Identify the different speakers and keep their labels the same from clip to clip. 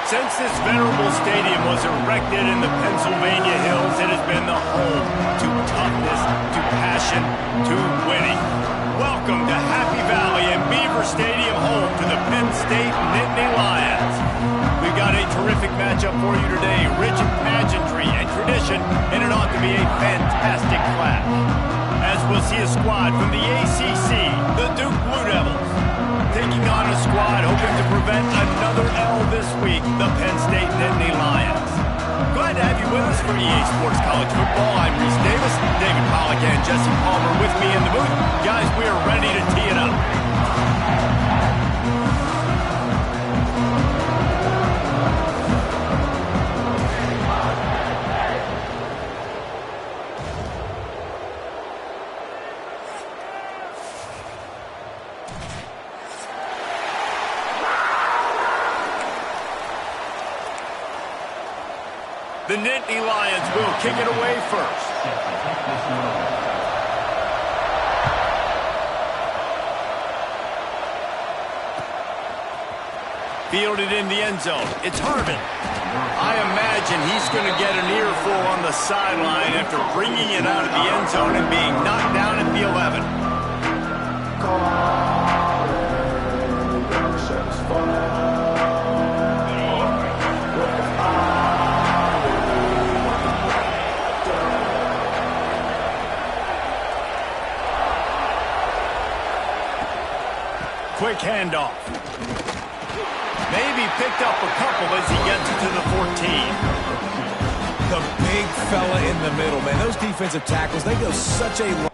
Speaker 1: Since this venerable stadium was erected in the Pennsylvania Hills, it has been the home to toughness, to passion, to winning. Welcome to Happy Valley and Beaver Stadium, home to the Penn State Nittany Lions. We've got a terrific matchup for you today. Rich in pageantry and tradition, and it ought to be a fantastic clash. As we'll see a squad from the ACC, the Duke Blue Devils, taking on a squad hoping to prevent another L this week, the Penn State Nittany Lions. Glad to have you with us for EA Sports College Football. I'm Reese Davis, David Pollack and Jesse Palmer with me in the booth. Guys, we are ready to tee it up. The Nittany Lions will kick it away first. Fielded in the end zone. It's Harvin. I imagine he's going to get an earful on the sideline after bringing it out of the end zone and being knocked down at the 11. Quick handoff. Maybe picked up a couple as he gets it to the 14.
Speaker 2: The big fella in the middle, man. Those defensive tackles, they go such a long...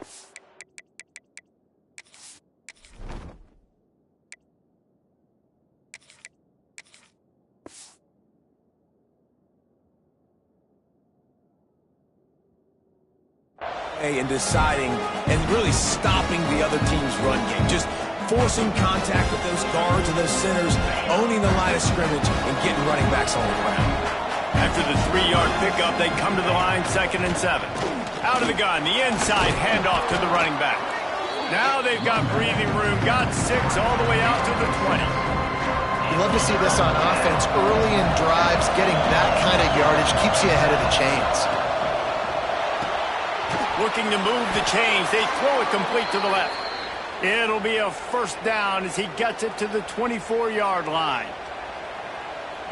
Speaker 2: in deciding and really stopping the other team's run game. Just forcing contact with those guards and those centers, owning the line of scrimmage, and getting running backs on the ground.
Speaker 1: After the 3-yard pickup, they come to the line, 2nd and 7. Out of the gun, the inside handoff to the running back. Now they've got breathing room, got 6 all the way out to the 20.
Speaker 3: You love to see this on offense. Early in drives, getting that kind of yardage keeps you ahead of the chains.
Speaker 1: Looking to move the chains, they throw it complete to the left. It'll be a first down as he gets it to the 24-yard line.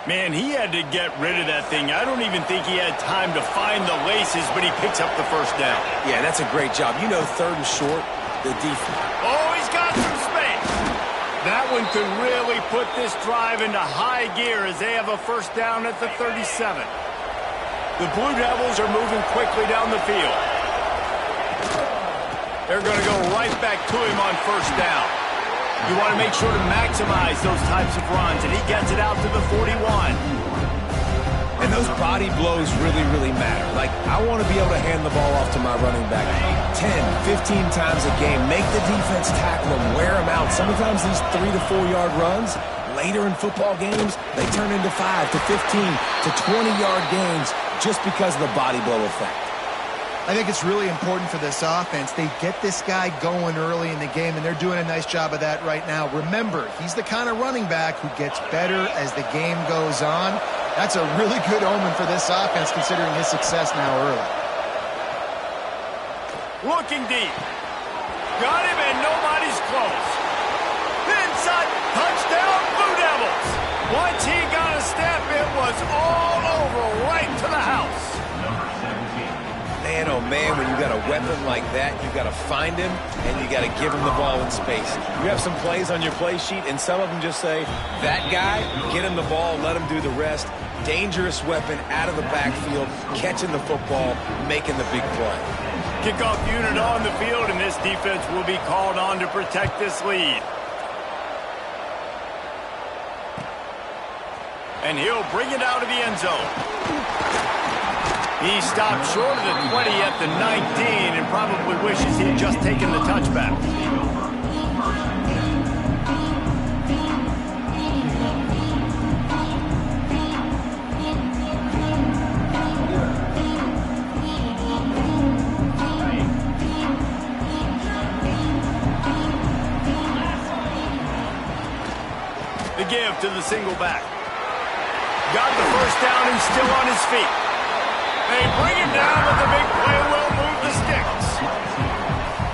Speaker 1: Man, he had to get rid of that thing. I don't even think he had time to find the laces, but he picks up the first down.
Speaker 2: Yeah, that's a great job. You know, 3rd and short, the defense.
Speaker 1: Oh, he's got some space. That one could really put this drive into high gear as they have a first down at the 37. The Blue Devils are moving quickly down the field. They're going to go right back to him on first down. You want to make sure to maximize those types of runs, and he gets it out to the 41.
Speaker 2: And those body blows really, really matter. Like, I want to be able to hand the ball off to my running back 10, 15 times a game. Make the defense tackle him, wear him out. Sometimes these 3 to 4 yard runs, later in football games, they turn into 5 to 15 to 20-yard gains just because of the body blow effect.
Speaker 3: I think it's really important for this offense. They get this guy going early in the game, and they're doing a nice job of that right now. Remember, he's the kind of running back who gets better as the game goes on. That's a really good omen for this offense, considering his success now early.
Speaker 1: Looking deep. Got him, and nobody's close. Inside, touchdown, Blue Devils. Once he got a step, it was all over, right to the house.
Speaker 2: Man, oh man, when you got a weapon like that, you got to find him and you got to give him the ball in space. You have some plays on your play sheet, and some of them just say, that guy, get him the ball, let him do the rest. Dangerous weapon out of the backfield, catching the football, making the big play.
Speaker 1: Kickoff unit on the field, and this defense will be called on to protect this lead. And he'll bring it out of the end zone. He stopped short of the 20 at the 19 and probably wishes he had just taken the touchback. The give to the single back. Got the first down and still on his feet. They bring him down, but the big play will move the sticks.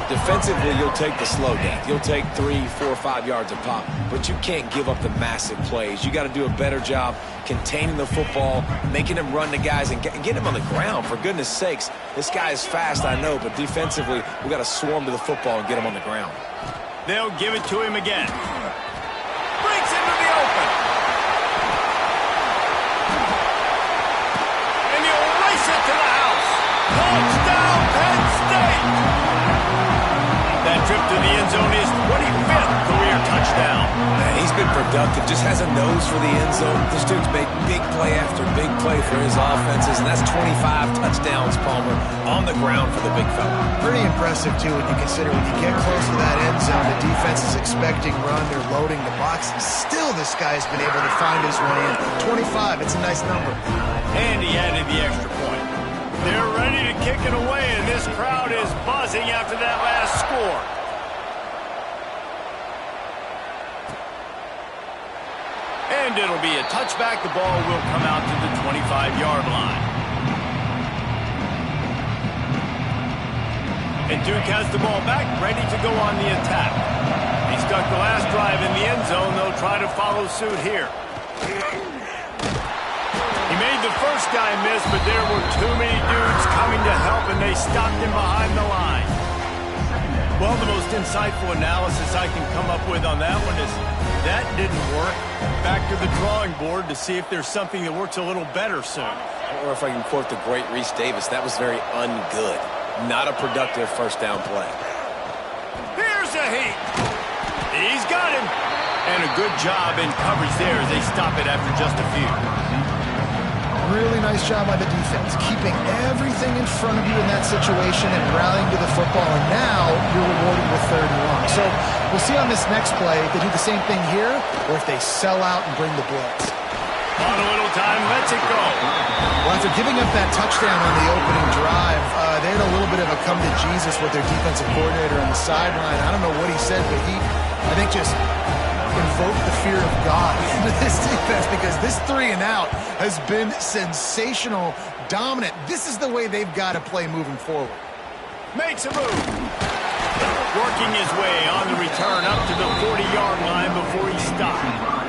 Speaker 2: Defensively, you'll take the slow down. You'll take 3, 4, 5 yards a pop, but you can't give up the massive plays. You got to do a better job containing the football, making him run the guys, and get him on the ground. For goodness sakes, this guy is fast, I know, but defensively, we got to swarm to the football and get him on the ground.
Speaker 1: They'll give it to him again. Breaks into the open. And he'll race it to the house. Touchdown, Penn State! That trip to the end zone is 25th career touchdown.
Speaker 2: Man, he's been productive, just has a nose for the end zone. This dude's made big play after big play for his offenses, and that's 25 touchdowns, Palmer, on the ground for the big fella.
Speaker 3: Pretty impressive, too, when you consider when you get close to that end zone, the defense is expecting run, they're loading the box, and still this guy's been able to find his way in. 25, it's a nice number.
Speaker 1: And he added the extra point. They're ready to kick it away, and this crowd is buzzing after that last score. And it'll be a touchback. The ball will come out to the 25-yard line. And Duke has the ball back, ready to go on the attack. He stuck the last drive in the end zone. They'll try to follow suit here. He made the first guy miss, but there were too many dudes coming to help, and they stopped him behind the line. Well, the most insightful analysis I can come up with on that one is that didn't work. Back to the drawing board to see if there's something that works a little better soon.
Speaker 2: Or if I can quote the great Reese Davis, that was very ungood. Not a productive first down play.
Speaker 1: Here's a heat. He's got him. And a good job in coverage there as they stop it after just a few.
Speaker 3: Really nice job by the defense, keeping everything in front of you in that situation and rallying to the football, and now you're rewarded with 3rd and long. So we'll see on this next play if they do the same thing here or if they sell out and bring the blitz.
Speaker 1: On a little time, lets it go.
Speaker 3: Well, after giving up that touchdown on the opening drive, they had a little bit of a come to Jesus with their defensive coordinator on the sideline. I don't know what he said, but he, I think, just invoke the fear of God into this defense, because this 3 and out has been sensational, dominant. This is the way they've got to play moving forward.
Speaker 1: Makes a move. Working his way on the return up to the 40-yard line before he stopped.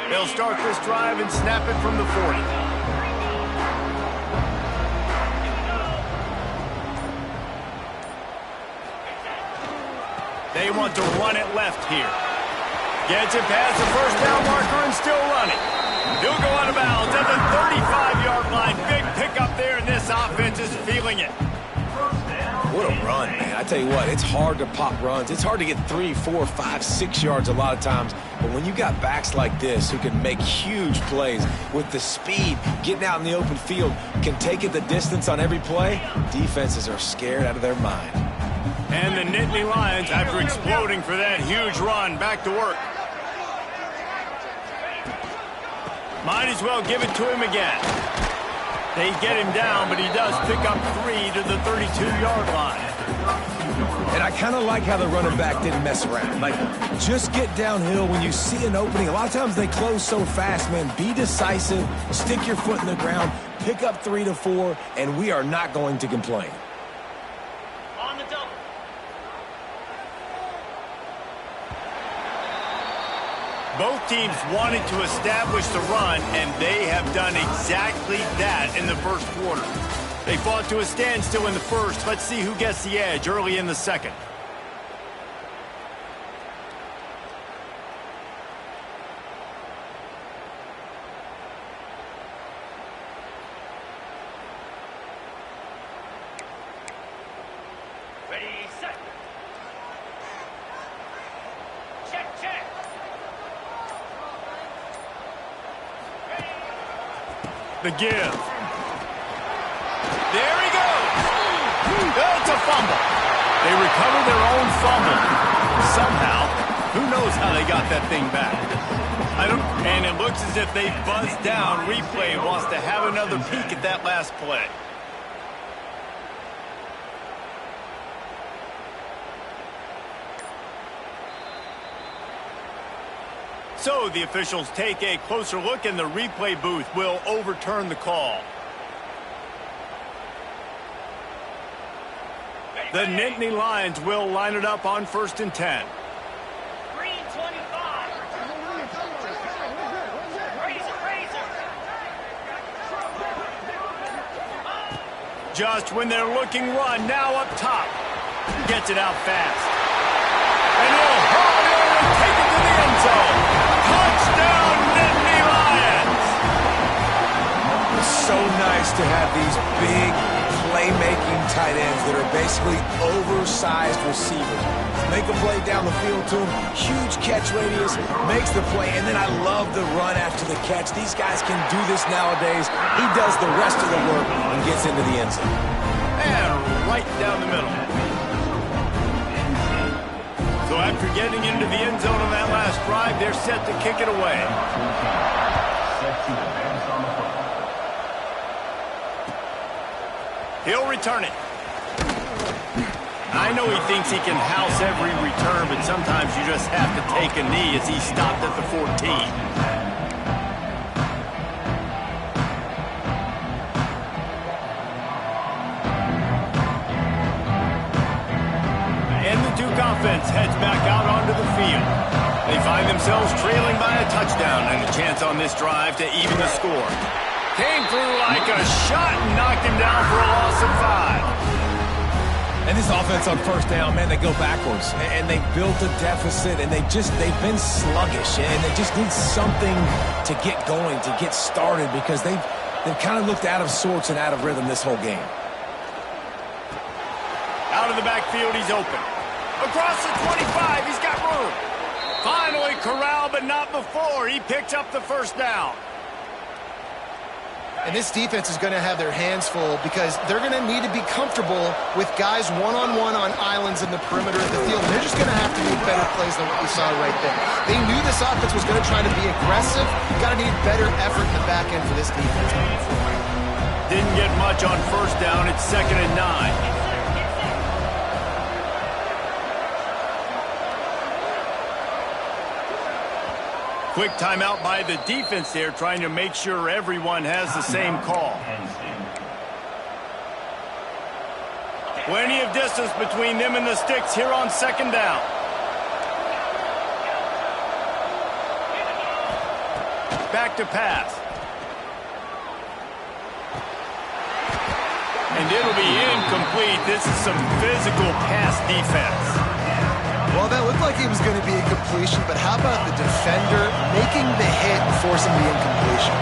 Speaker 1: They'll start this drive and snap it from the 40. They want to run it left here. Gets it past the first down marker and still running. He'll go out of bounds at the 35-yard line. Big pickup there, and this offense is feeling it.
Speaker 2: What a run, man. I tell you what, it's hard to pop runs. It's hard to get 3, 4, 5, 6 yards a lot of times. But when you got backs like this who can make huge plays with the speed, getting out in the open field, can take it the distance on every play, defenses are scared out of their mind.
Speaker 1: And the Nittany Lions, after exploding for that huge run, back to work. Might as well give it to him again. They get him down, but he does pick up 3 to the 32-yard line.
Speaker 2: And I kind of like how the running back didn't mess around. Like, just get downhill when you see an opening. A lot of times they close so fast, man. Be decisive, stick your foot in the ground, pick up 3 to 4, and we are not going to complain.
Speaker 1: On the double. Both teams wanted to establish the run, and they have done exactly that in the first quarter. They fought to a standstill in the first. Let's see who gets the edge early in the second. Ready, set. Check, check. The give. There he goes. That's a fumble. They recover their own fumble. Somehow, who knows how they got that thing back. And it looks as if they buzzed down. Replay wants to have another peek at that last play. So the officials take a closer look, and the replay booth will overturn the call. The Nittany Lions will line it up on 1st and 10.
Speaker 4: Green 25.
Speaker 1: Just when they're looking run, now up top. Gets it out fast. And he'll haul it in and take it to the end zone. Touchdown, Nittany Lions!
Speaker 2: It's so nice to have these big playmaking tight ends that are basically oversized receivers. Make a play down the field to him, huge catch radius, makes the play, and then I love the run after the catch. These guys can do this nowadays. He does the rest of the work and gets into the end zone.
Speaker 1: And right down the middle. So after getting into the end zone on that last drive, they're set to kick it away. He'll return it. I know he thinks he can house every return, but sometimes you just have to take a knee as he stopped at the 14. And the Duke offense heads back out onto the field. They find themselves trailing by a touchdown and a chance on this drive to even the score. Came through like a shot and knocked him down for a loss of 5.
Speaker 2: And this offense on 1st down, man, they go backwards. And they built a deficit, and they've been sluggish. And they just need something to get going, to get started, because they've kind of looked out of sorts and out of rhythm this whole game.
Speaker 1: Out of the backfield, he's open. Across the 25, he's got room. Finally corralled, but not before. He picks up the 1st down.
Speaker 3: And this defense is going to have their hands full because they're going to need to be comfortable with guys one-on-one on islands in the perimeter of the field. And they're just going to have to make better plays than what we saw right there. They knew this offense was going to try to be aggressive. Got to need better effort in the back end for this defense.
Speaker 1: Didn't get much on 1st down. It's 2nd and 9. Quick timeout by the defense there, trying to make sure everyone has the same call. Plenty of distance between them and the sticks here on 2nd down. Back to pass. And it'll be incomplete. This is some physical pass defense.
Speaker 3: Well, that looked like it was going to be a completion, but how about the defender making the hit and forcing the incompletion?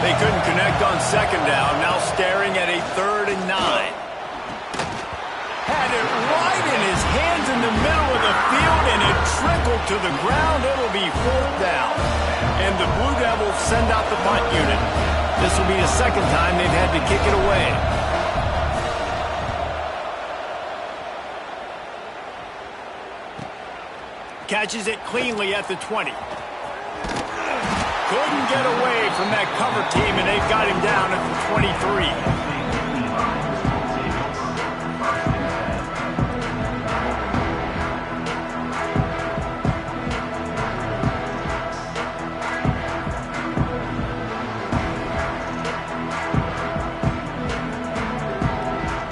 Speaker 1: They couldn't connect on 2nd down, now staring at a 3rd and 9. Had it right in his hands in the middle of the field, and it trickled to the ground. It'll be 4th down. And the Blue Devils send out the punt unit. This will be the 2nd time they've had to kick it away. Catches it cleanly at the 20. Couldn't get away from that cover team, and they've got him down at the 23.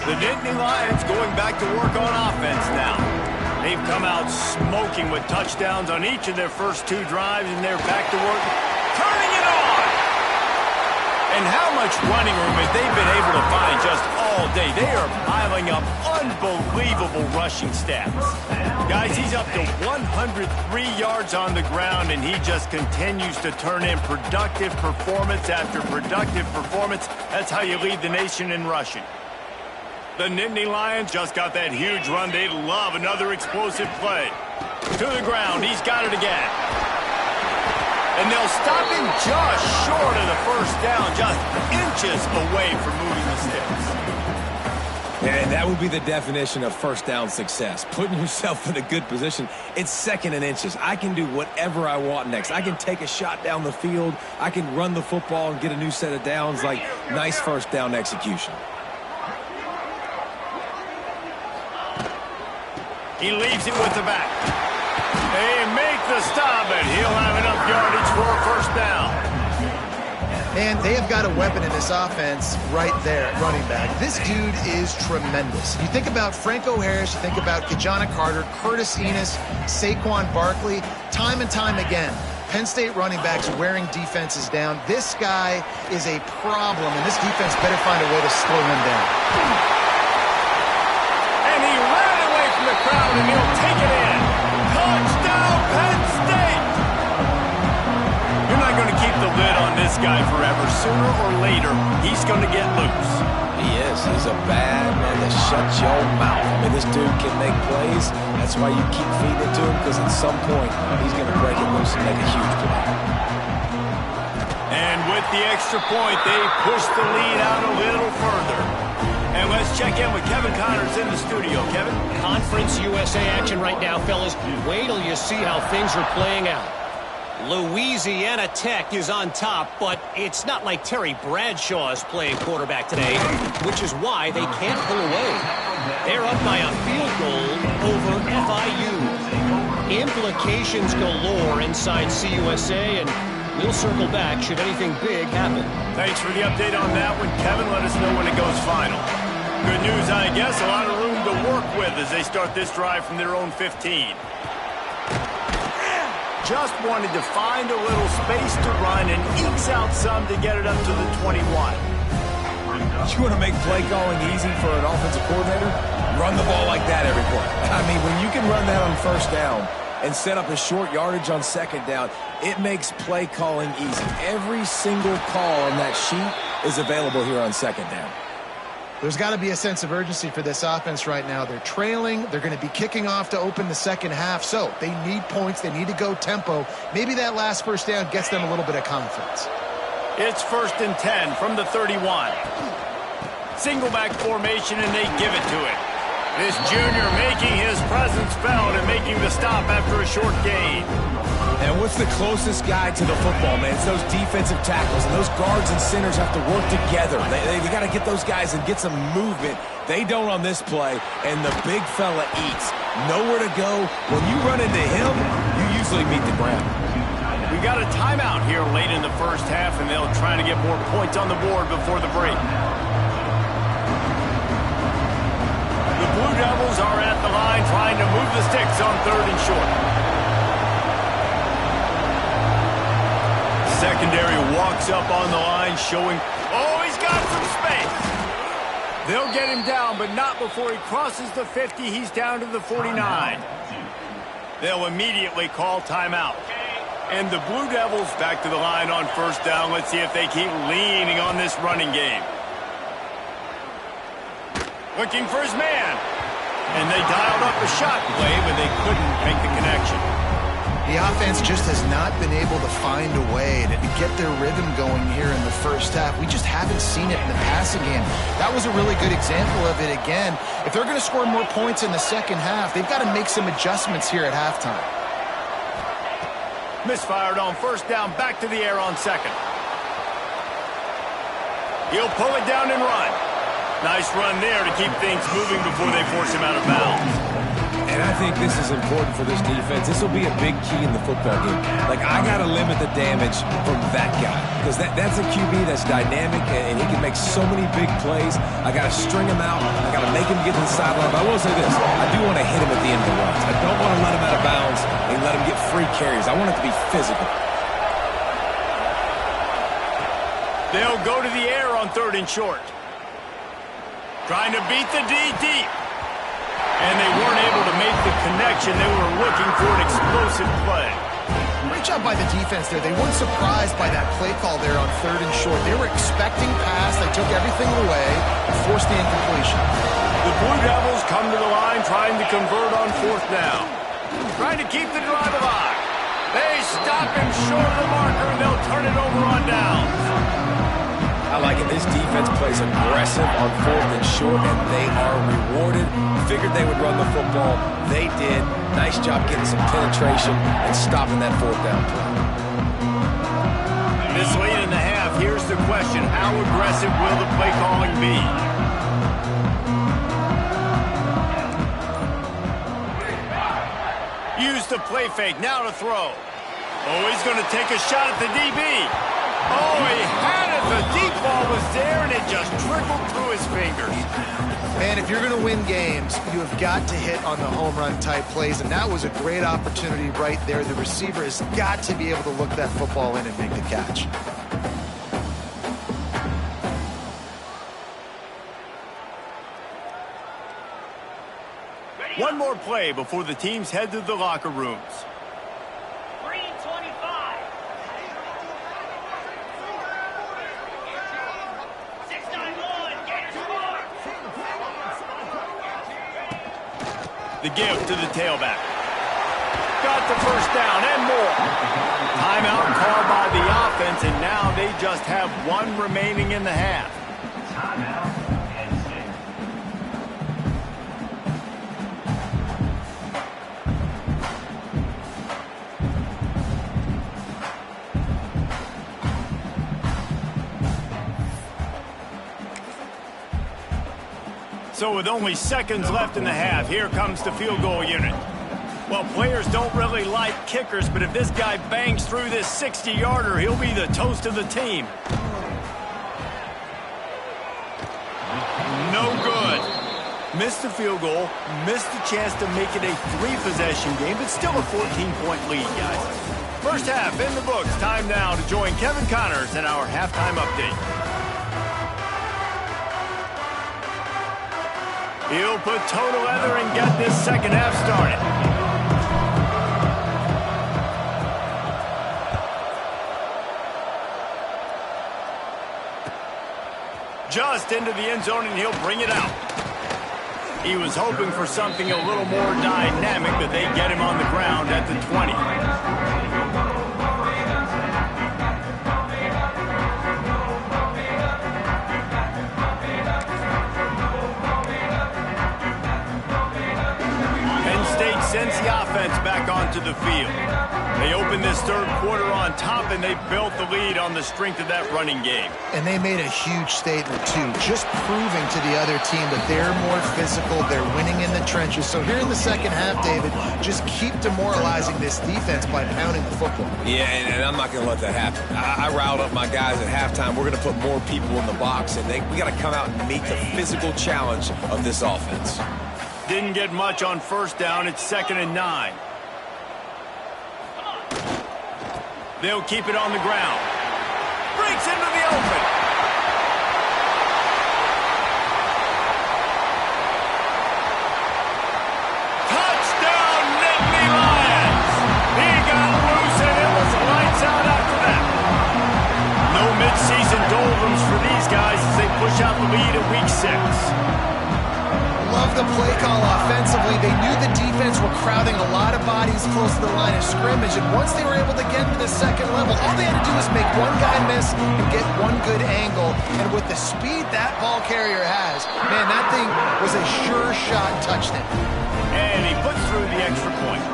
Speaker 1: The Nittany Lions going back to work on offense now. They've come out smoking with touchdowns on each of their first 2 drives, and they're back to work, turning it on! And how much running room have they been able to find just all day? They are piling up unbelievable rushing stats. Guys, he's up to 103 yards on the ground, and he just continues to turn in productive performance after productive performance. That's how you lead the nation in rushing. The Nittany Lions just got that huge run. They love another explosive play. To the ground. He's got it again. And they'll stop him just short of the 1st down, just inches away from moving the sticks.
Speaker 2: And that would be the definition of first down success. Putting yourself in a good position. It's 2nd and inches. I can do whatever I want next. I can take a shot down the field. I can run the football and get a new set of downs. Like, nice first down execution.
Speaker 1: He leaves it with the back. They make the stop, and he'll have enough yardage for a first down.
Speaker 3: Man, they have got a weapon in this offense right there at running back. This dude is tremendous. You think about Franco Harris, you think about Kajana Carter, Curtis Enos, Saquon Barkley, time and time again. Penn State running backs wearing defenses down. This guy is a problem, and this defense better find a way to slow him down.
Speaker 1: And he ran away from the crowd, and he'll take it in. Touchdown, Penn State! You're not going to keep the lid on this guy forever. Sooner or later, he's going to get loose.
Speaker 2: He is. He's a bad man to shut your mouth. I mean, this dude can make plays. That's why you keep feeding it to him, because at some point, he's going to break it loose and make a huge play.
Speaker 1: And with the extra point, they push the lead out a little further. And let's check in with Kevin Connors in the studio. Kevin?
Speaker 5: Conference USA action right now, fellas. Wait till you see how things are playing out. Louisiana Tech is on top, but it's not like Terry Bradshaw is playing quarterback today, which is why they can't pull away. They're up by a field goal over FIU. Implications galore inside CUSA, and we'll circle back should anything big happen.
Speaker 1: Thanks for the update on that one, Kevin. Let us know when it goes final. Good news, I guess. A lot of room to work with as they start this drive from their own 15. Just wanted to find a little space to run and ekes out some to get it up to the 21.
Speaker 2: You want to make play calling easy for an offensive coordinator? Run the ball like that every play. I mean, when you can run that on first down and set up a short yardage on second down, it makes play calling easy. Every single call on that sheet is available here on second down.
Speaker 3: There's got to be a sense of urgency for this offense right now. They're trailing. They're going to be kicking off to open the second half. So they need points. They need to go tempo. Maybe that last first down gets them a little bit of confidence.
Speaker 1: It's 1st and 10 from the 31. Single back formation, and they give it to it. This junior making his presence felt and making the stop after a short gain.
Speaker 2: And what's the closest guy to the football, man? It's those defensive tackles, and those guards and centers have to work together. They got to get those guys and get some movement. They don't on this play, and the big fella eats. Nowhere to go. When you run into him, you usually meet the ground.
Speaker 1: We've got a timeout here late in the first half, and they'll try to get more points on the board before the break. The Blue Devils are at the line trying to move the sticks on 3rd and short. Secondary walks up on the line, showing, oh, he's got some space. They'll get him down, but not before he crosses the 50. He's down to the 49. They'll immediately call timeout. And the Blue Devils back to the line on first down. Let's see if they keep leaning on this running game. Looking for his man. And they dialed up a shot play, but they couldn't make the connection.
Speaker 3: The offense just has not been able to find a way to get their rhythm going here in the first half. We just haven't seen it in the passing game. That was a really good example of it again. If they're going to score more points in the second half, they've got to make some adjustments here at halftime.
Speaker 1: Misfired on first down, back to the air on second. He'll pull it down and run. Nice run there to keep things moving before they force him out of bounds.
Speaker 2: And I think this is important for this defense. This will be a big key in the football game. Like, I got to limit the damage from that guy, because that's a QB that's dynamic, and he can make so many big plays. I got to string him out. I got to make him get to the sideline. But I will say this. I do want to hit him at the end of the runs. I don't want to let him out of bounds and let him get free carries. I want it to be physical.
Speaker 1: They'll go to the air on 3rd and short. Trying to beat the D deep. And they weren't able to make the connection. They were looking for an explosive play.
Speaker 3: Great job by the defense there. They weren't surprised by that play call there on 3rd and short. They were expecting pass. They took everything away and forced the incompletion.
Speaker 1: The Blue Devils come to the line trying to convert on 4th down. Trying to keep the drive alive. They stop him short of the marker, and they'll turn it over on downs.
Speaker 2: I like it. This defense plays aggressive on 4th and short, and they are rewarded. Figured they would run the football. They did. Nice job getting some penetration and stopping that 4th down play.
Speaker 1: This late in the half, here's the question. How aggressive will the play calling be? Use the play fake. Now to throw. Oh, he's going to take a shot at the DB. Oh, he had it. The deep ball was there, and it just trickled through his fingers.
Speaker 3: Man, if you're going to win games, you have got to hit on the home run type plays, and that was a great opportunity right there. The receiver has got to be able to look that football in and make the catch.
Speaker 1: One more play before the teams head to the locker rooms.
Speaker 4: Green 25. 691. Gators score.
Speaker 1: The give to the tailback. Got the first down and more. Timeout called by the offense, and now they just have one remaining in the half. So with only seconds left in the half, here comes the field goal unit. Well, players don't really like kickers, but if this guy bangs through this 60-yarder, he'll be the toast of the team. No good. Missed the field goal, missed the chance to make it a 3-possession game, but still a 14-point lead, guys. First half in the books. Time now to join Kevin Connors in our halftime update. He'll put total leather and get this second half started. Just into the end zone, and he'll bring it out. He was hoping for something a little more dynamic, but they get him on the ground at the 20. Sends the offense back onto the field. They opened this third quarter on top, and they built the lead on the strength of that running game.
Speaker 3: And they made a huge statement, too, just proving to the other team that they're more physical, they're winning in the trenches. So here in the second half, David, just keep demoralizing this defense by pounding the football.
Speaker 2: Yeah, and I'm not going to let that happen. I riled up my guys at halftime. We're going to put more people in the box, and we got to come out and meet the physical challenge of this offense.
Speaker 1: Didn't get much on first down. It's 2nd and 9. They'll keep it on the ground. Breaks into the open. Touchdown, Nittany Lions. He got loose, and it was lights out after that. No midseason doldrums for these guys as they push out the lead at week 6.
Speaker 3: Love the play call offensively. They knew the defense were crowding a lot of bodies close to the line of scrimmage, and once they were able to get to the second level, all they had to do was make one guy miss and get one good angle. And with the speed that ball carrier has, man, that thing was a sure shot touchdown.
Speaker 1: And he puts through the extra point.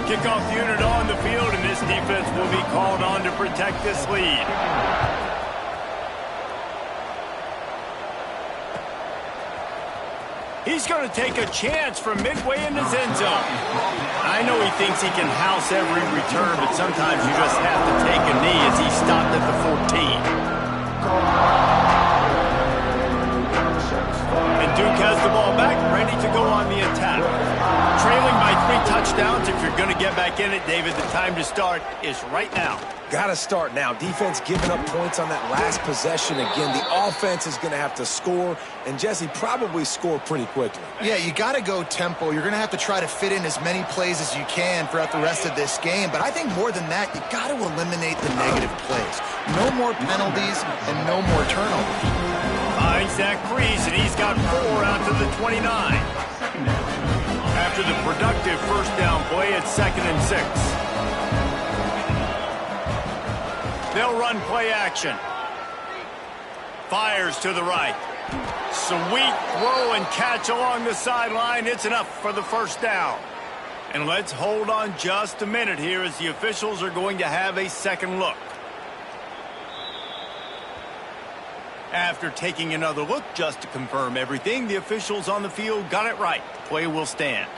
Speaker 1: Kickoff unit on the field, and this defense will be called on to protect this lead. He's going to take a chance from midway in his end zone. I know he thinks he can house every return, but sometimes you just have to take a knee as he stopped at the 14. And Duke has the ball back, ready to go on the attack. Trailing by 3 touchdowns. If you're going to get back in it, David, the time to start is right now.
Speaker 2: Got to start now. Defense giving up points on that last possession again. The offense is going to have to score, and Jesse probably score pretty quickly.
Speaker 3: Yeah, you got to go tempo. You're going to have to try to fit in as many plays as you can throughout the rest of this game. But I think more than that, you got to eliminate the negative plays. No more penalties and no more turnovers.
Speaker 1: Finds that crease, and he's got 4 out to the 29. After the productive first down play, it's 2nd and 6. They'll run play action. Fires to the right. Sweet throw and catch along the sideline. It's enough for the first down. And let's hold on just a minute here as the officials are going to have a second look. After taking another look just to confirm everything, the officials on the field got it right. Play will stand.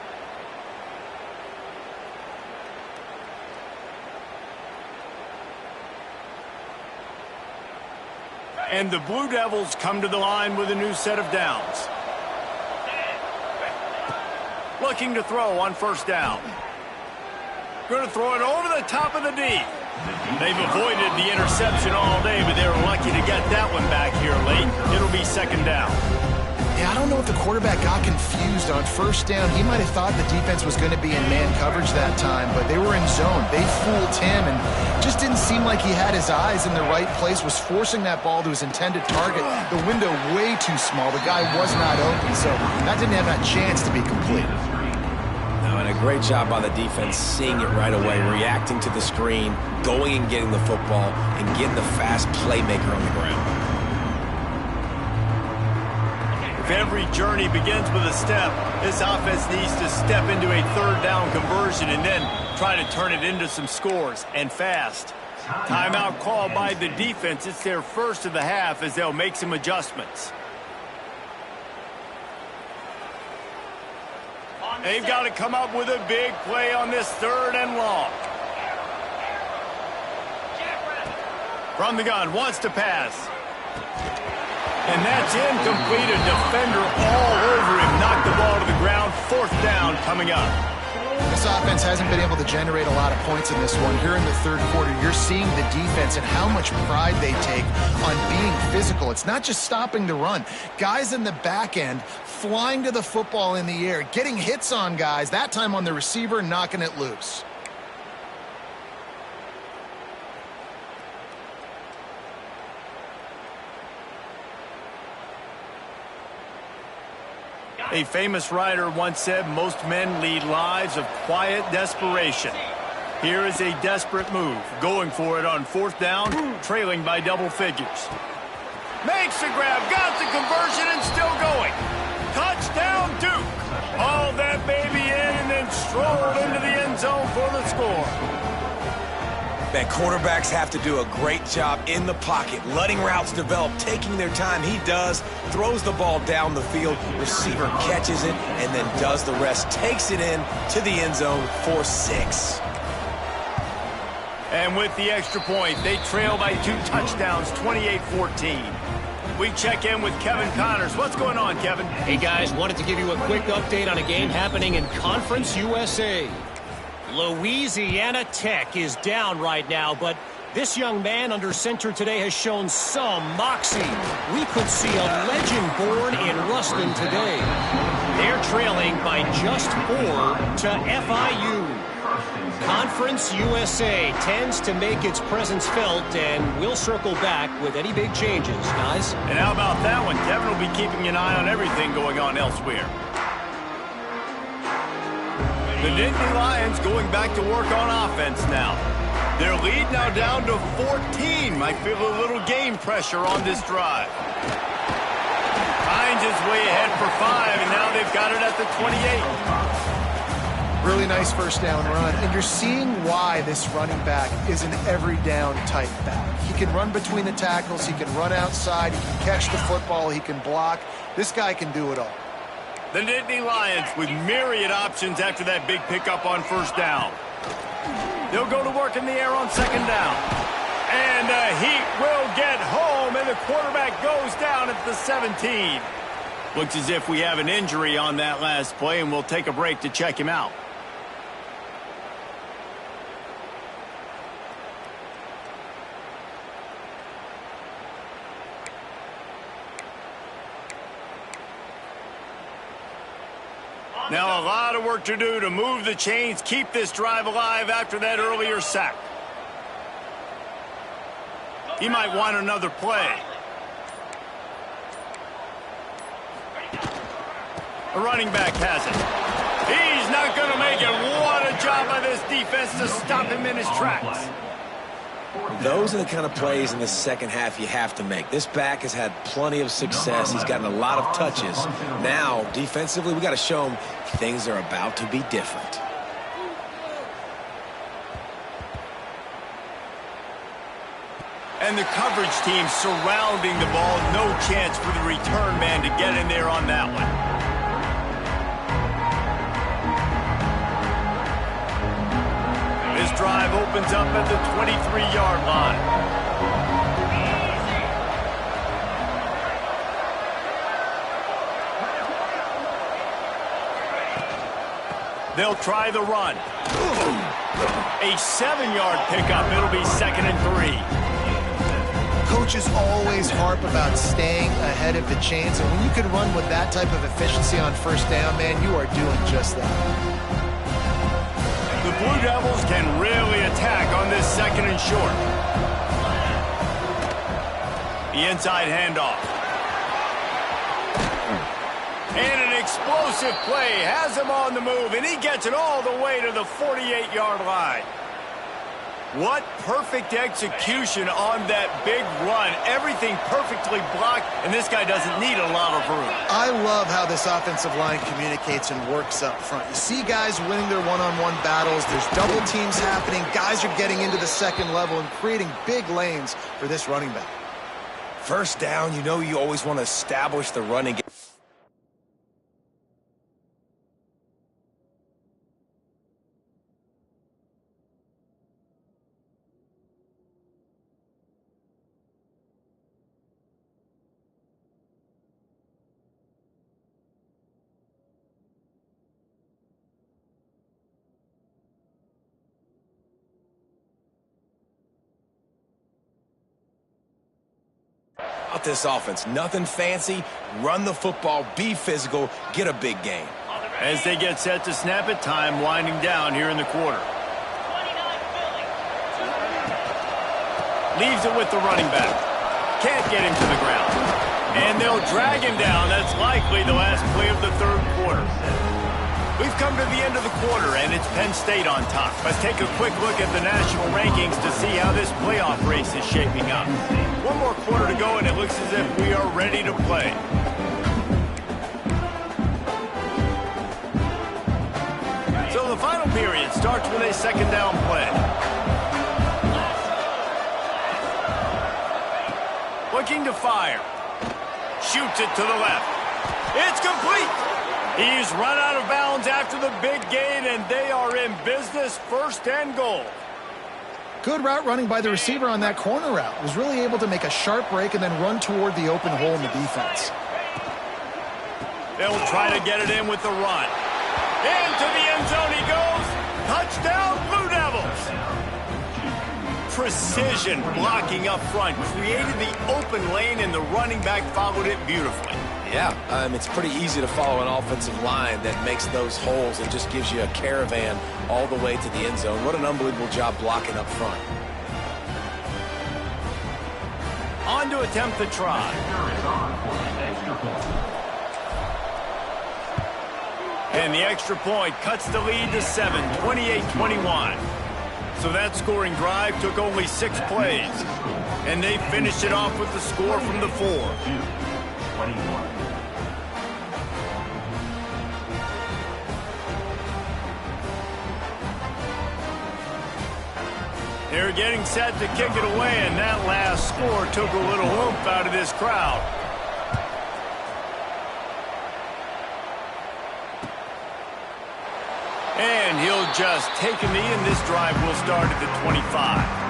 Speaker 1: And the Blue Devils come to the line with a new set of downs. Looking to throw on first down. Going to throw it over the top of the D. They've avoided the interception all day, but they were lucky to get that one back here late. It'll be second down.
Speaker 3: Yeah, I don't know if the quarterback got confused on first down. He might have thought the defense was going to be in man coverage that time, but they were in zone. They fooled him and just didn't seem like he had his eyes in the right place, was forcing that ball to his intended target. The window way too small. The guy was not open, so that didn't have that chance to be complete.
Speaker 2: No, and a great job by the defense seeing it right away, reacting to the screen, going and getting the football, and getting the fast playmaker on the ground.
Speaker 1: If every journey begins with a step, this offense needs to step into a third down conversion and then try to turn it into some scores, and fast. Timeout called by the defense. It's their first of the half as they'll make some adjustments. They've got to come up with a big play on this third and long. From the gun, wants to pass. And that's incomplete. A defender all over him. Knocked the ball to the ground. Fourth down coming up.
Speaker 3: This offense hasn't been able to generate a lot of points in this one. Here in the third quarter, you're seeing the defense and how much pride they take on being physical. It's not just stopping the run. Guys in the back end flying to the football in the air, getting hits on guys, that time on the receiver, knocking it loose.
Speaker 1: A famous writer once said, most men lead lives of quiet desperation. Here is a desperate move, going for it on fourth down, trailing by double figures. Makes the grab, got the conversion, and still going. Touchdown, Duke. Hauled that baby in and then strolled into the end zone for the score.
Speaker 2: Man, quarterbacks have to do a great job in the pocket, letting routes develop, taking their time. He does, throws the ball down the field, receiver catches it, and then does the rest, takes it in to the end zone for 6.
Speaker 1: And with the extra point, they trail by 2 touchdowns, 28-14. We check in with Kevin Connors. What's going on, Kevin?
Speaker 5: Hey, guys, wanted to give you a quick update on a game happening in Conference USA. Louisiana Tech is down right now, but this young man under center today has shown some moxie. We could see a legend born in Ruston today. They're trailing by just 4 to FIU. Conference USA tends to make its presence felt, and we'll circle back with any big changes, guys.
Speaker 1: And how about that one? Kevin will be keeping an eye on everything going on elsewhere. The Nittany Lions going back to work on offense now. Their lead now down to 14. Might feel a little game pressure on this drive. Hines is way ahead for 5, and now they've got it at the 28.
Speaker 3: Really nice first down run, and you're seeing why this running back is an every down type back. He can run between the tackles, he can run outside, he can catch the football, he can block. This guy can do it all.
Speaker 1: The Nittany Lions with myriad options after that big pickup on first down. They'll go to work in the air on second down. And the Heat will get home, and the quarterback goes down at the 17. Looks as if we have an injury on that last play, and we'll take a break to check him out. Now a lot of work to do to move the chains, keep this drive alive after that earlier sack. He might want another play. The running back has it. He's not going to make it. What a job by this defense to stop him in his tracks.
Speaker 2: Those are the kind of plays in the second half you have to make. This back has had plenty of success. He's gotten a lot of touches. Now, defensively, we got to show him things are about to be different.
Speaker 1: And the coverage team surrounding the ball. No chance for the return man to get in there on that one. This drive opens up at the 23-yard line. They'll try the run. A 7-yard pickup. It'll be 2nd and 3.
Speaker 3: Coaches always harp about staying ahead of the chains, and when you can run with that type of efficiency on first down, man, you are doing just that.
Speaker 1: The Blue Devils can really attack on this 2nd and short. The inside handoff. And an explosive play has him on the move, and he gets it all the way to the 48-yard line. What perfect execution on that big run. Everything perfectly blocked, and this guy doesn't need a lot of room.
Speaker 3: I love how this offensive line communicates and works up front. You see guys winning their one-on-one battles. There's double teams happening. Guys are getting into the second level and creating big lanes for this running back.
Speaker 2: First down, you know you always want to establish the running game. This offense, nothing fancy, run the football, be physical, get a big gain.
Speaker 1: As they get set to snap it, time winding down here in the quarter. Leaves it with the running back. Can't get him to the ground. And they'll drag him down. That's likely the last play of the third quarter. We've come to the end of the quarter, and it's Penn State on top. Let's take a quick look at the national rankings to see how this playoff race is shaping up. One more quarter to go, and it looks as if we are ready to play. So the final period starts with a 2nd down play. Looking to fire. Shoots it to the left. It's complete. He's run out of bounds after the big gain, and they are in business, 1st and goal.
Speaker 3: Good route running by the receiver on that corner route. Was really able to make a sharp break and then run toward the open hole in the defense.
Speaker 1: They'll try to get it in with the run. Into the end zone he goes. Touchdown, Blue Devils. Precision blocking up front. Created the open lane, and the running back followed it beautifully.
Speaker 2: Yeah, it's pretty easy to follow an offensive line that makes those holes and just gives you a caravan all the way to the end zone. What an unbelievable job blocking up front.
Speaker 1: On to attempt the try. And the extra point cuts the lead to 7, 28-21. So that scoring drive took only 6 plays. And they finished it off with the score from the 4. 21. They're getting set to kick it away, and that last score took a little oomph out of this crowd. And he'll just take a knee, and this drive will start at the 25.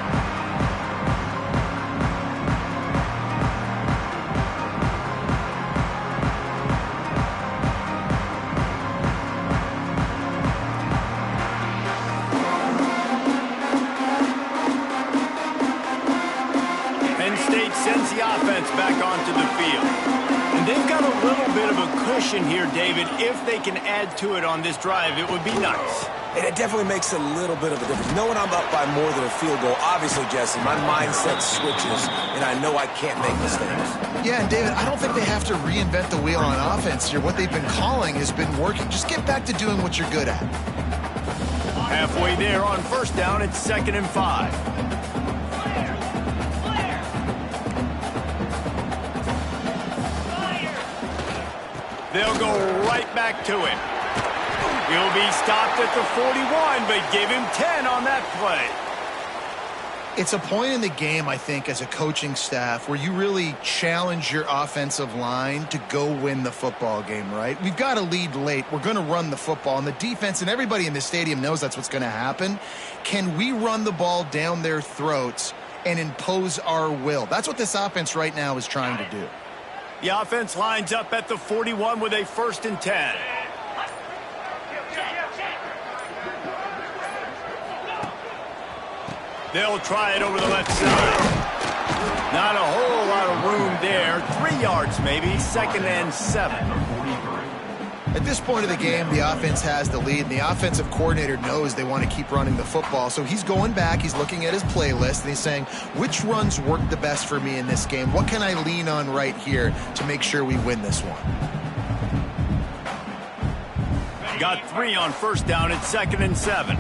Speaker 1: Sends the offense back onto the field. And they've got a little bit of a cushion here, David. If they can add to it on this drive, it would be nice.
Speaker 2: And it definitely makes a little bit of a difference. Knowing I'm up by more than a field goal, obviously, Jesse, my mindset switches, and I know I can't make mistakes.
Speaker 3: Yeah, and David, I don't think they have to reinvent the wheel on offense here. What they've been calling has been working. Just get back to doing what you're good at.
Speaker 1: Halfway there on 1st down, it's 2nd and 5. They'll go right back to him. He'll be stopped at the 41, but give him 10 on that play.
Speaker 3: It's a point in the game, I think, as a coaching staff where you really challenge your offensive line to go win the football game, right? We've got to lead late. We're going to run the football. And the defense and everybody in the stadium knows that's what's going to happen. Can we run the ball down their throats and impose our will? That's what this offense right now is trying to do.
Speaker 1: The offense lines up at the 41 with a 1st and 10. They'll try it over the left side. Not a whole lot of room there. 3 yards maybe. 2nd and 7.
Speaker 3: At this point of the game, the offense has the lead, and the offensive coordinator knows they want to keep running the football. So he's going back, he's looking at his playlist, and he's saying, which runs work the best for me in this game? What can I lean on right here to make sure we win this one?
Speaker 1: Got 3 on 1st down at 2nd and 7.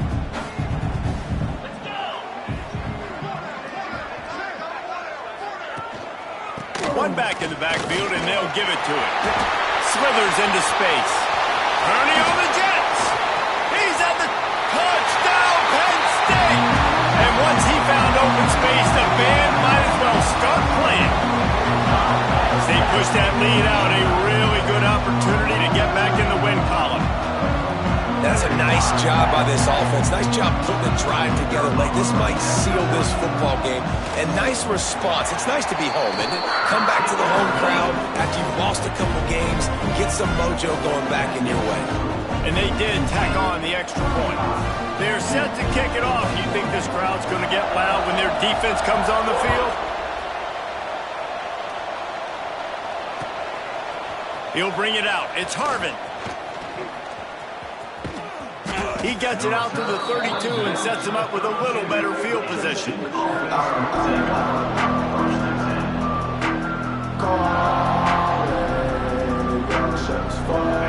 Speaker 1: One back in the backfield, and they'll give it to him. Slithers into space. Ernie on the Jets. He's at the touchdown, Penn State. And once he found open space, the band might as well start playing. As they push that lead out, a really good opportunity to get back in the win column.
Speaker 2: That's a nice job by this offense. Nice job putting the drive together late. This might seal this football game. And nice response. It's nice to be home, isn't it? Come back to the home crowd after you've lost a couple games. Get some mojo going back in your way.
Speaker 1: And they did tack on the extra point. They're set to kick it off. You think this crowd's going to get loud when their defense comes on the field? He'll bring it out. It's Harvin. He gets it out to the 32 and sets him up with a little better field position.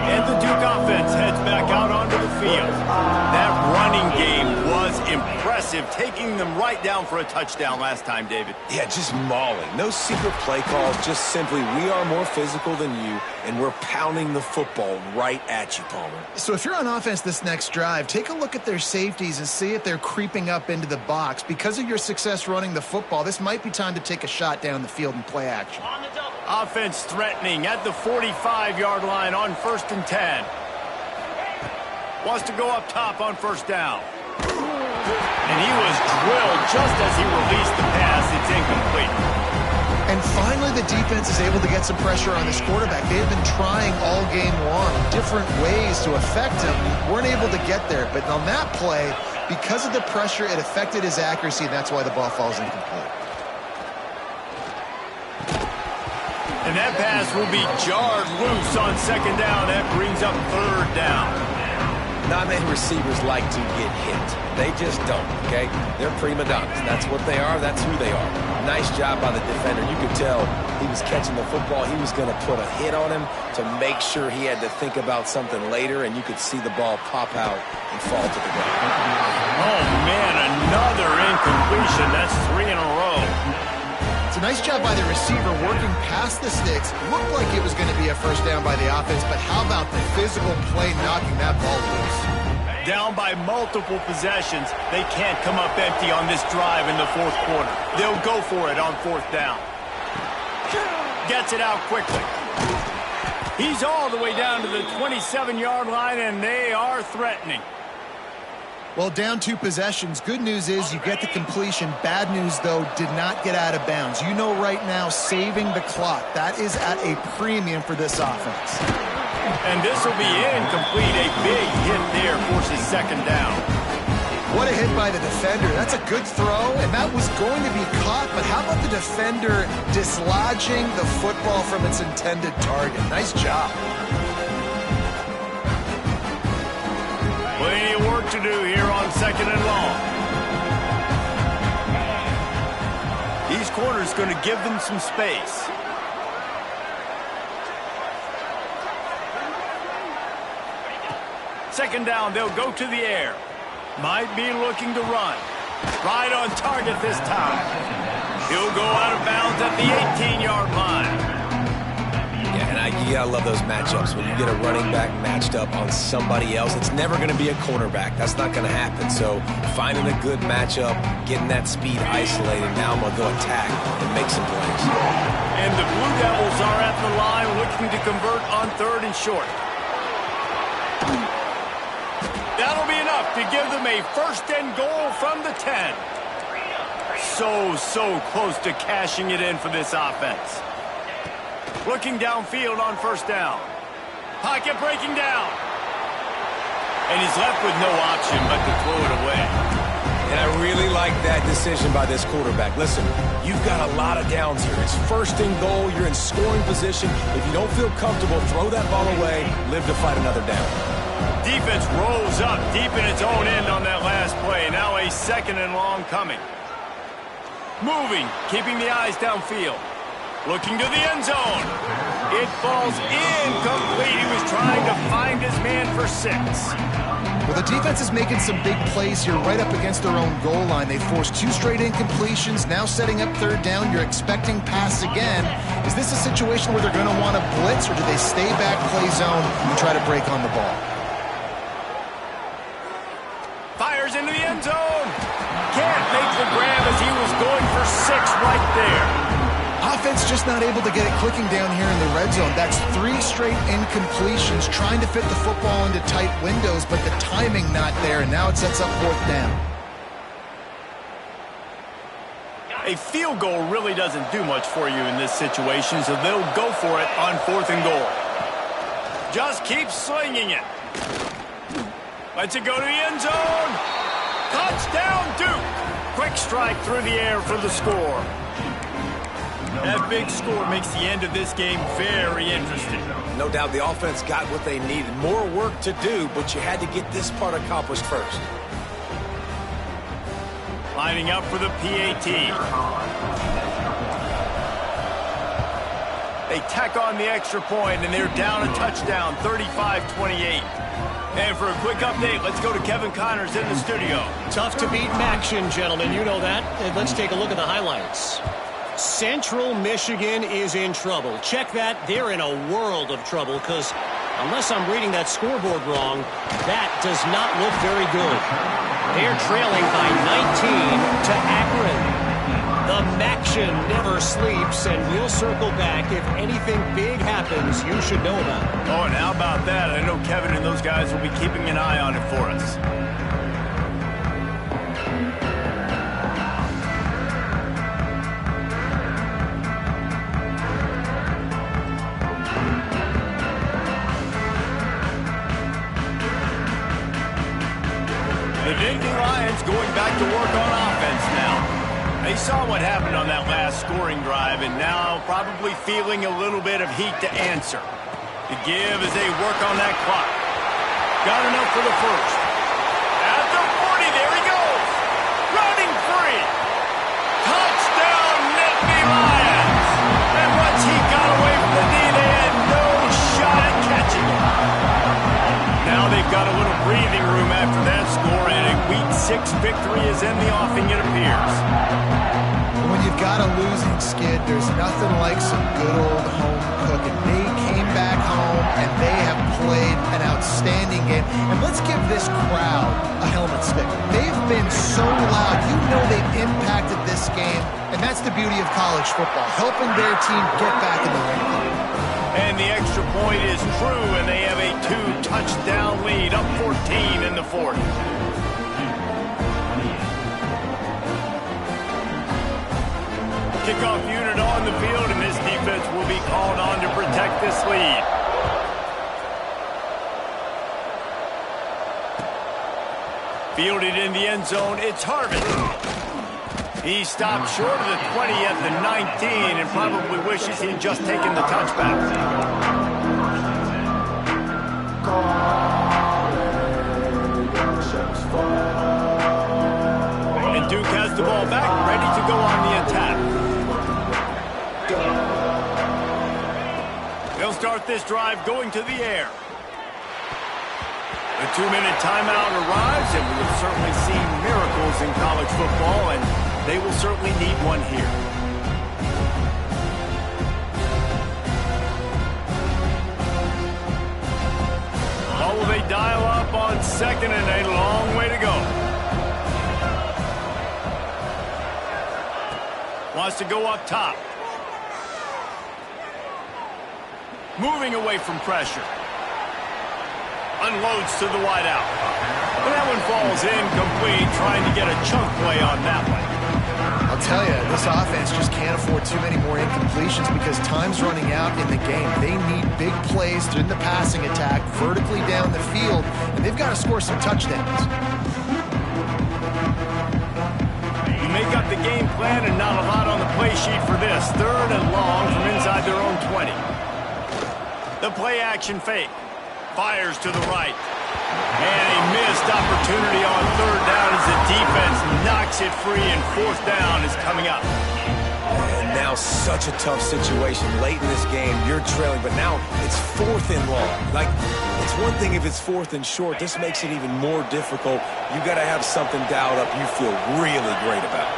Speaker 1: And the Duke offense heads back out onto the field. That running game was impressive, taking them right down for a touchdown last time, David.
Speaker 2: Yeah, just mauling. No secret play calls, just simply we are more physical than you, and we're pounding the football right at you, Palmer.
Speaker 3: So if you're on offense this next drive, take a look at their safeties and see if they're creeping up into the box. Because of your success running the football, this might be time to take a shot down the field and play action.
Speaker 4: On the double.
Speaker 1: Offense threatening at the 45-yard line on 1st and 10. Wants to go up top on 1st down. And he was drilled just as he released the pass. It's incomplete.
Speaker 3: And finally, the defense is able to get some pressure on this quarterback. They have been trying all game long different ways to affect him. Weren't able to get there. But on that play, because of the pressure, it affected his accuracy, and that's why the ball falls incomplete.
Speaker 1: And that pass will be jarred loose on 2nd down. That brings up 3rd down.
Speaker 2: Not many receivers like to get hit. They just don't, okay? They're prima donnas. That's what they are. That's who they are. Nice job by the defender. You could tell he was catching the football. He was going to put a hit on him to make sure he had to think about something later, and you could see the ball pop out and fall to the ground.
Speaker 1: Oh, man, another incompletion. That's 3 in a row.
Speaker 3: It's a nice job by the receiver working past the sticks. Looked like it was going to be a 1st down by the offense, but how about the physical play knocking that ball loose?
Speaker 1: Down by multiple possessions. They can't come up empty on this drive in the 4th quarter. They'll go for it on 4th down. Gets it out quickly. He's all the way down to the 27-yard line, and they are threatening.
Speaker 3: Well, down 2 possessions. Good news is you get the completion. Bad news, though, did not get out of bounds. You know right now, saving the clock. That is at a premium for this offense.
Speaker 1: And this will be incomplete. A big hit there forces 2nd down.
Speaker 3: What a hit by the defender. That's a good throw, and that was going to be caught. But how about the defender dislodging the football from its intended target? Nice job.
Speaker 1: Plenty of work to do here on 2nd and long. These corners going to give them some space. Second down, they'll go to the air. Might be looking to run. Right on target this time. He'll go out of bounds at the 18-yard line.
Speaker 2: Yeah, and I Mike, you gotta love those matchups. When you get a running back matched up on somebody else, it's never gonna be a cornerback. That's not gonna happen. So finding a good matchup, getting that speed isolated, now I'm gonna go attack and make some plays.
Speaker 1: And the Blue Devils are at the line looking to convert on 3rd and short. That'll be enough to give them a 1st and goal from the 10. So close to cashing it in for this offense. Looking downfield on 1st down. Pocket breaking down. And he's left with no option but to throw it away.
Speaker 2: And I really like that decision by this quarterback. Listen, you've got a lot of downs here. It's 1st and goal. You're in scoring position. If you don't feel comfortable, throw that ball away. Live to fight another down.
Speaker 1: Defense rolls up deep in its own end on that last play. Now a 2nd and long coming. Moving, keeping the eyes downfield. Looking to the end zone. It falls incomplete. He was trying to find his man for 6.
Speaker 3: Well, the defense is making some big plays here right up against their own goal line. They forced 2 straight incompletions, now setting up 3rd down. You're expecting pass again. Is this a situation where they're going to want to blitz, or do they stay back, play zone, and try to break on the ball?
Speaker 1: Fires into the end zone. Can't make the grab as he was going for 6 right there.
Speaker 3: Offense just not able to get it clicking down here in the red zone. That's 3 straight incompletions, trying to fit the football into tight windows, but the timing not there, and now it sets up 4th down.
Speaker 1: A field goal really doesn't do much for you in this situation, so they'll go for it on 4th and goal. Just keep slinging it. Lets it go to the end zone. Touchdown, Duke. Quick strike through the air for the score. That big score makes the end of this game very interesting.
Speaker 2: No doubt the offense got what they needed. More work to do, but you had to get this part accomplished first.
Speaker 1: Lining up for the PAT. They tack on the extra point, and they're down a touchdown, 35-28. And for a quick update, let's go to Kevin Connors in the studio.
Speaker 5: Tough to beat Maction, gentlemen. You know that. And let's take a look at the highlights. Central Michigan is in trouble. Check that. They're in a world of trouble because unless I'm reading that scoreboard wrong, that does not look very good. They're trailing by 19 to Akron. The Maction never sleeps, and we'll circle back. If anything big happens, you should know about it.
Speaker 1: Oh, and how about that? I know Kevin and those guys will be keeping an eye on it for us. The Nittany Lions going back to work on offense now. They saw what happened on that last scoring drive and now probably feeling a little bit of heat to answer. The give as they work on that clock. Got enough for the 1st. At the 40, there he goes. Running free. Touchdown, Nittany Lions. And once he got away from the knee, they had no shot at catching him. Now they've got a little breathing room after that score, and a Week 6 victory is in the offing, it appears.
Speaker 3: When you've got a losing skid, there's nothing like some good old home cooking. They came back home, and they have played an outstanding game. And let's give this crowd a helmet sticker. They've been so loud. You know they've impacted this game, and that's the beauty of college football, helping their team get back in the ring.
Speaker 1: And the extra point is true, and they have a 2-touchdown lead, up 14 in the 4th. Kickoff unit on the field, and this defense will be called on to protect this lead. Fielded in the end zone, it's Harvin. He stopped short of the 20 at the 19 and probably wishes he'd just taken the touchback. And Duke has the ball back, ready to go on the attack. They'll start this drive going to the air. The 2-minute timeout arrives, and we have certainly seen miracles in college football, and they will certainly need one here. will they dial up on second and a long way to go? Wants to go up top. Moving away from pressure. Unloads to the wideout. And that one falls incomplete, trying to get a chunk play on that one.
Speaker 3: I'll tell you, this offense just can't afford too many more incompletions because time's running out in the game. They need big plays in the passing attack, vertically down the field, and they've got to score some touchdowns.
Speaker 1: You make up the game plan and not a lot on the play sheet for this. 3rd and long from inside their own 20. The play action fake. Fires to the right. And a missed opportunity on 3rd down as the defense knocks it free, and 4th down is coming up.
Speaker 2: And now such a tough situation late in this game. You're trailing, but now it's 4th and long. Like, it's one thing if it's 4th and short. This makes it even more difficult. You got to have something dialed up you feel really great about.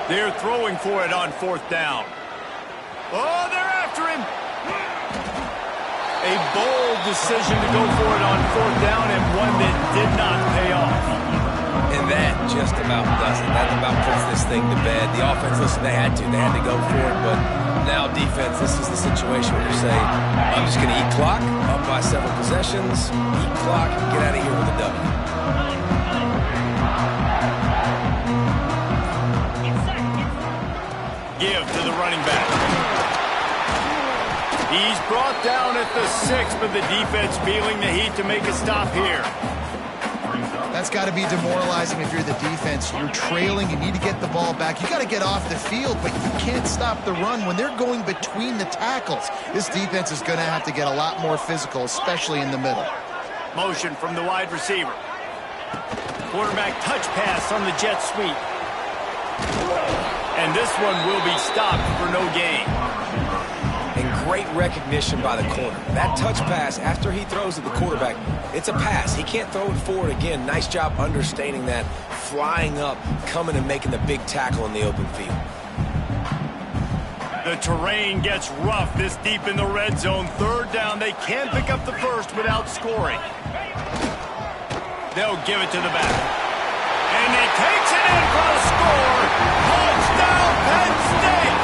Speaker 1: They're throwing for it on 4th down. Oh, they're after him. A bold decision to go for it on 4th down, and one that did not pay off.
Speaker 2: And that just about does it. That about puts this thing to bed. The offense, listen, they had to go for it, but now defense, this is the situation where you say, I'm just going to eat clock, up by several possessions, eat clock, get out of here with a W.
Speaker 1: Give to the running back. He's brought down at the 6, but the defense feeling the heat to make a stop here.
Speaker 3: That's got to be demoralizing if you're the defense. You're trailing, you need to get the ball back. You got to get off the field, but you can't stop the run when they're going between the tackles. This defense is going to have to get a lot more physical, especially in the middle.
Speaker 1: Motion from the wide receiver. Quarterback touch pass on the jet sweep. And this one will be stopped for no gain.
Speaker 2: And great recognition by the corner. That touch pass, after he throws at the quarterback, it's a pass. He can't throw it forward again. Nice job understanding that, flying up, coming and making the big tackle in the open field.
Speaker 1: The terrain gets rough this deep in the red zone. 3rd down, they can't pick up the first without scoring. They'll give it to the back. And he takes it in for a score. Touchdown, Penn State!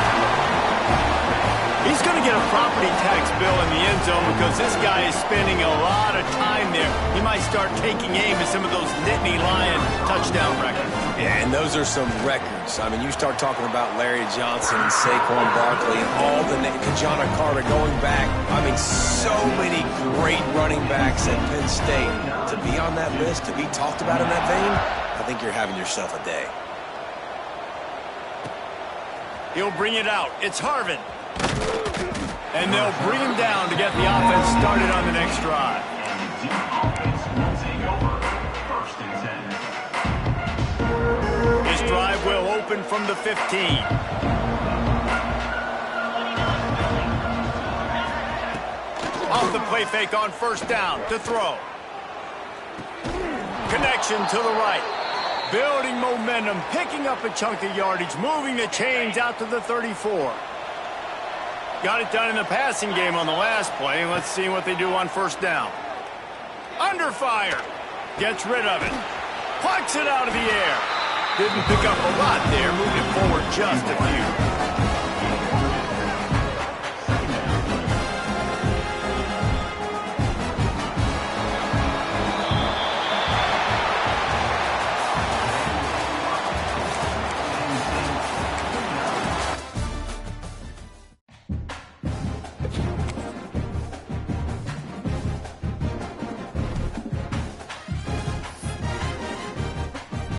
Speaker 1: He's going to get a property tax bill in the end zone because this guy is spending a lot of time there. He might start taking aim at some of those Nittany Lion touchdown records.
Speaker 2: Yeah, and those are some records. I mean, you start talking about Larry Johnson and Saquon Barkley and all the Kajana Carter going back. I mean, so many great running backs at Penn State. To be on that list, to be talked about in that vein, I think you're having yourself a day.
Speaker 1: He'll bring it out. It's Harvin. And they'll bring him down to get the offense started on the next drive. His drive will open from the 15. Off the play fake on 1st down to throw. Connection to the right. Building momentum, picking up a chunk of yardage, moving the chains out to the 34. Got it done in the passing game on the last play. Let's see what they do on 1st down. Under fire. Gets rid of it. Plucks it out of the air. Didn't pick up a lot there, moving forward just a few.